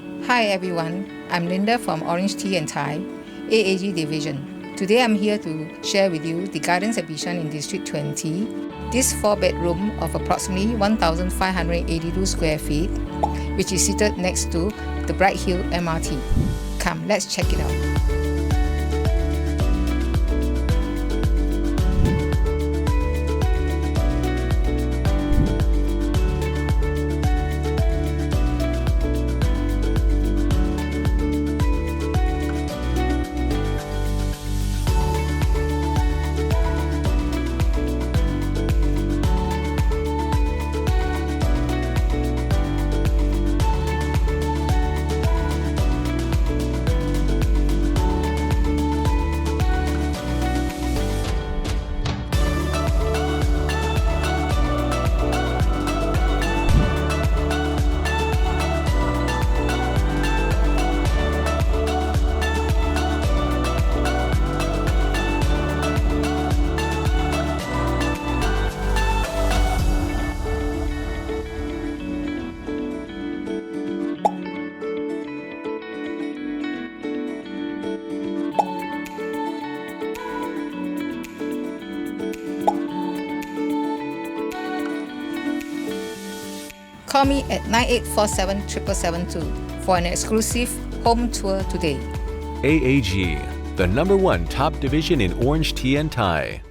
Hi everyone, I'm Linda from OrangeTee and Thai, AAG Division. Today I'm here to share with you the gardens at Bishan in District 20. This 4-bedroom of approximately 1,582 square feet, which is seated next to the Bright Hill MRT. Come, let's check it out. Call me at 9847 7772 for an exclusive home tour today. AAG, the #1 top division in OrangeTee and Thai.